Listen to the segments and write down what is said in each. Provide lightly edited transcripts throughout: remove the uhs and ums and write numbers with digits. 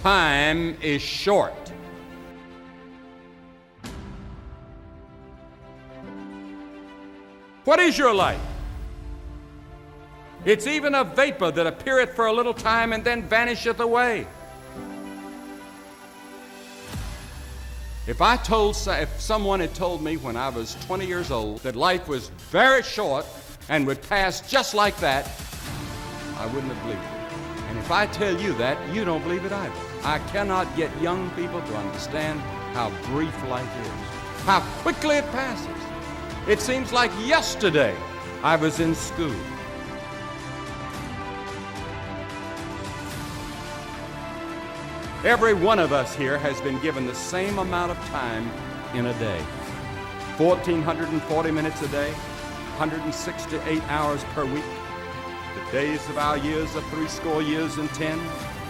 time is short. What is your life? It's even a vapor that appeareth for a little time and then vanisheth away. If someone had told me when I was 20 years old that life was very short and would pass just like that, I wouldn't have believed it. And if I tell you that, you don't believe it either. I cannot get young people to understand how brief life is, how quickly it passes. It seems like yesterday I was in school. Every one of us here has been given the same amount of time in a day. 1,440 minutes a day, 168 hours per week. The days of our years are 80 years and 10.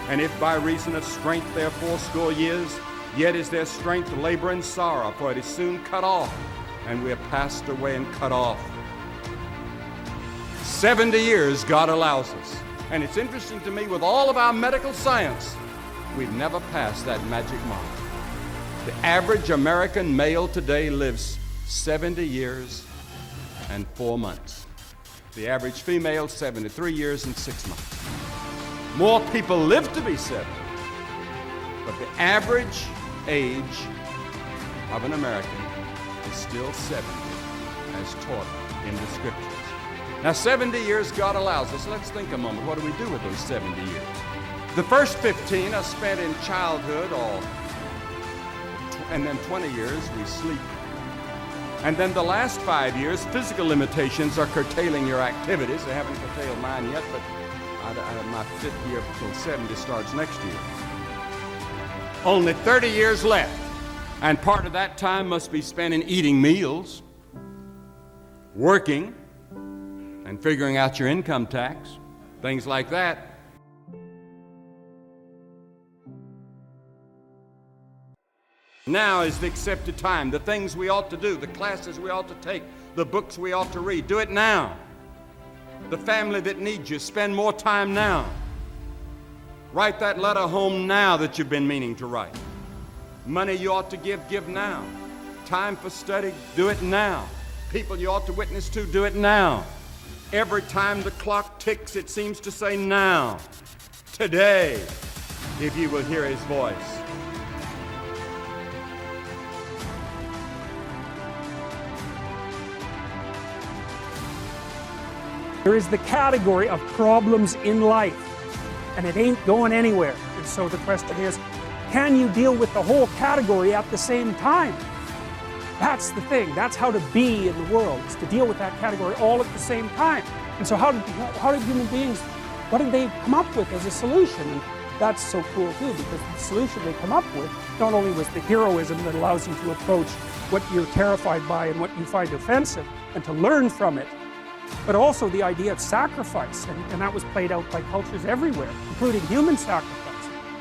And if by reason of strength they are 80 years, yet is their strength labor and sorrow, for it is soon cut off, and we are passed away and cut off. 70 years God allows us. And it's interesting to me, with all of our medical science, we've never passed that magic mark. The average American male today lives 70 years and 4 months. The average female, 73 years and 6 months. More people live to be 70, but the average age of an American is still 70, as taught in the scriptures. Now, 70 years God allows us. Let's think a moment. What do we do with those 70 years? The first 15 are spent in childhood, and then 20 years we sleep. And then the last 5 years, physical limitations are curtailing your activities. They haven't curtailed mine yet, but my 5th year till 70 starts next year. Only 30 years left, and part of that time must be spent in eating meals, working, and figuring out your income tax, things like that. Now is the accepted time. The things we ought to do, the classes we ought to take, the books we ought to read, do it now. The family that needs you, spend more time now. Write that letter home now that you've been meaning to write. Money you ought to give now. Time for study, do it now. People you ought to witness to, do it now. Every time the clock ticks, it seems to say now. Today, if you will hear his voice. There is the category of problems in life, and it ain't going anywhere. And so the question is, can you deal with the whole category at the same time? That's the thing. That's how to be in the world, is to deal with that category all at the same time. And so how did human beings, what did they come up with as a solution? And that's so cool too, because the solution they come up with not only was the heroism that allows you to approach what you're terrified by and what you find offensive, and to learn from it, but also the idea of sacrifice, and that was played out by cultures everywhere, including human sacrifice.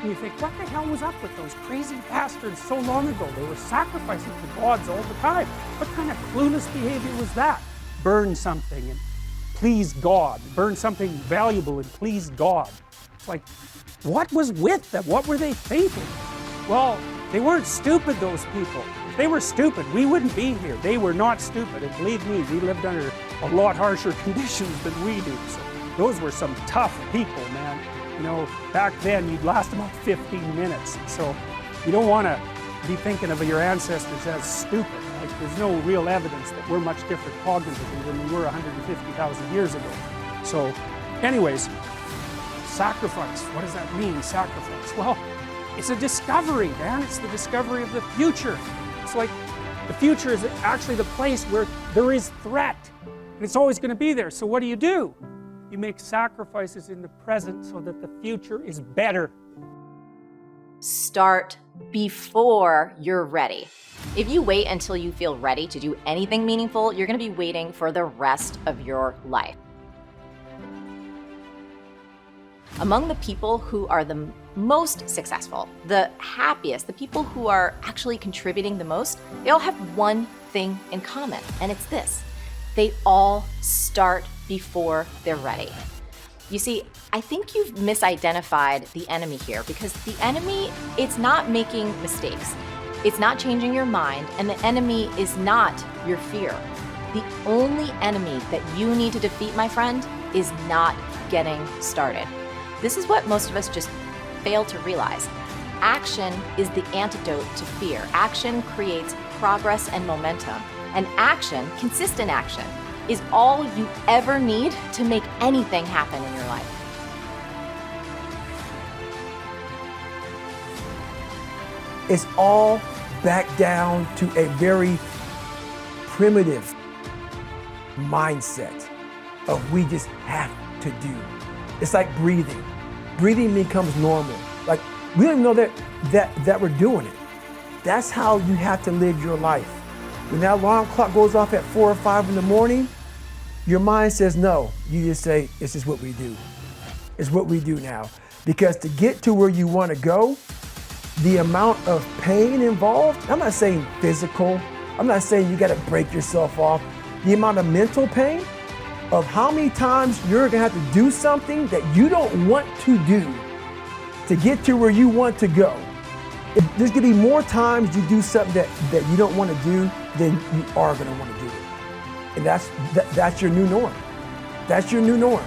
And you think, what the hell was up with those crazy bastards so long ago? They were sacrificing to gods all the time. What kind of clueless behavior was that? Burn something and please God. Burn something valuable and please God. It's like, what was with them? What were they thinking? Well, they weren't stupid, those people. If they were stupid, we wouldn't be here. They were not stupid, and believe me, we lived under a lot harsher conditions than we do. So those were some tough people, man. You know, back then you'd last about 15 minutes. So you don't want to be thinking of your ancestors as stupid. Like, there's no real evidence that we're much different cognitively than we were 150,000 years ago. So anyways, sacrifice. What does that mean, sacrifice? Well, it's a discovery, man. It's the discovery of the future. It's like the future is actually the place where there is threat. And it's always going to be there. So what do? You make sacrifices in the present so that the future is better. Start before you're ready. If you wait until you feel ready to do anything meaningful, you're going to be waiting for the rest of your life. Among the people who are the most successful, the happiest, the people who are actually contributing the most, they all have one thing in common, and it's this. They all start before they're ready. You see, I think you've misidentified the enemy here, because the enemy, it's not making mistakes. It's not changing your mind, and the enemy is not your fear. The only enemy that you need to defeat, my friend, is not getting started. This is what most of us just fail to realize. Action is the antidote to fear. Action creates progress and momentum. And action, consistent action, is all you ever need to make anything happen in your life. It's all back down to a very primitive mindset of we just have to do. It's like breathing. Breathing becomes normal. Like we don't even know that we're doing it. That's how you have to live your life. When that alarm clock goes off at 4 or 5 in the morning, your mind says no. You just say, it's just what we do. It's what we do now. Because to get to where you want to go, the amount of pain involved, I'm not saying physical, I'm not saying you got to break yourself off. The amount of mental pain of how many times you're going to have to do something that you don't want to do to get to where you want to go. There's going to be more times you do something that you don't want to do than you are going to want to do it. And that's your new norm. That's your new norm.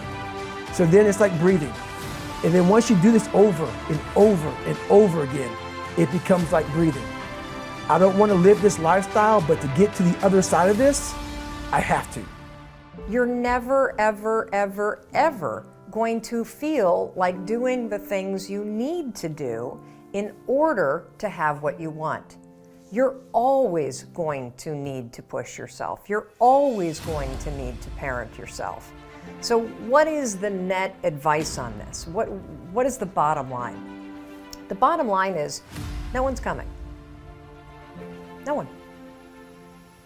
So then it's like breathing. And then once you do this over and over and over again, it becomes like breathing. I don't want to live this lifestyle, but to get to the other side of this, I have to. You're never, ever, ever, ever going to feel like doing the things you need to do in order to have what you want. You're always going to need to push yourself. You're always going to need to parent yourself. So what is the net advice on this? What is the bottom line? The bottom line is no one's coming. No one.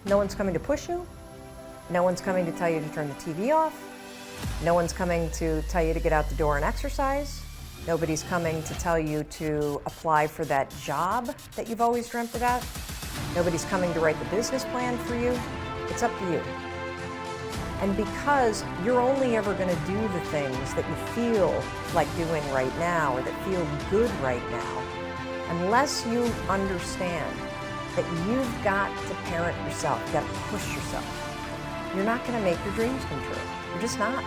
No one's coming to push you. No one's coming to tell you to turn the TV off. No one's coming to tell you to get out the door and exercise. Nobody's coming to tell you to apply for that job that you've always dreamt about. Nobody's coming to write the business plan for you. It's up to you. And because you're only ever going to do the things that you feel like doing right now or that feel good right now, unless you understand that you've got to parent yourself, you've got to push yourself, you're not going to make your dreams come true. You're just not.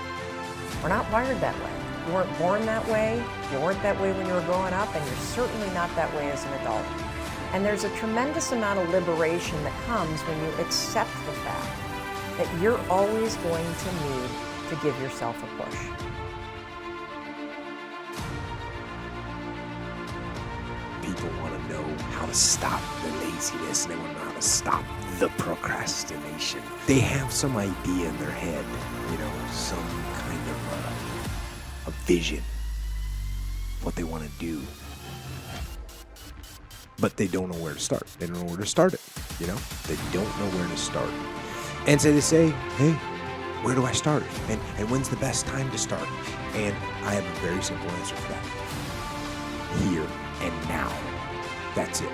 We're not wired that way. You weren't born that way, you weren't that way when you were growing up, and you're certainly not that way as an adult. And there's a tremendous amount of liberation that comes when you accept the fact that you're always going to need to give yourself a push. People want to know how to stop the laziness, and they want to know how to stop the procrastination. They have some idea in their head, some kind of a vision, what they want to do, but they don't know where to start. They don't know where to start it, They don't know where to start. And so they say, hey, where do I start? And when's the best time to start? And I have a very simple answer for that. Here and now. That's it.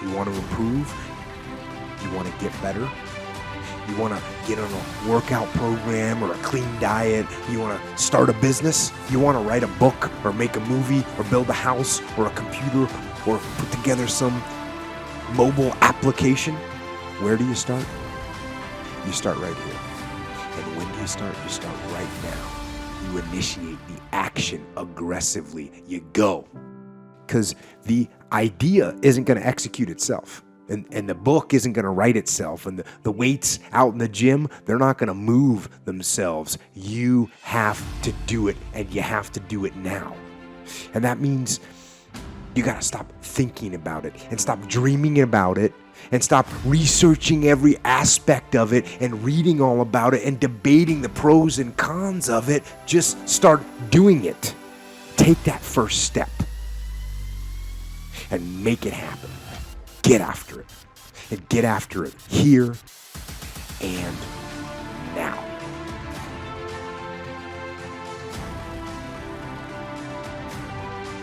You want to improve? You want to get better? You want to get on a workout program or a clean diet? You want to start a business? You want to write a book or make a movie or build a house or a computer or put together some mobile application? Where do you start? You start right here. And when do you start? You start right now. You initiate the action aggressively. You go. Because the idea isn't going to execute itself. And the book isn't going to write itself. And the weights out in the gym, they're not going to move themselves. You have to do it, and you have to do it now. And that means you got to stop thinking about it and stop dreaming about it and stop researching every aspect of it and reading all about it and debating the pros and cons of it. Just start doing it. Take that first step and make it happen. Get after it. And get after it here and now.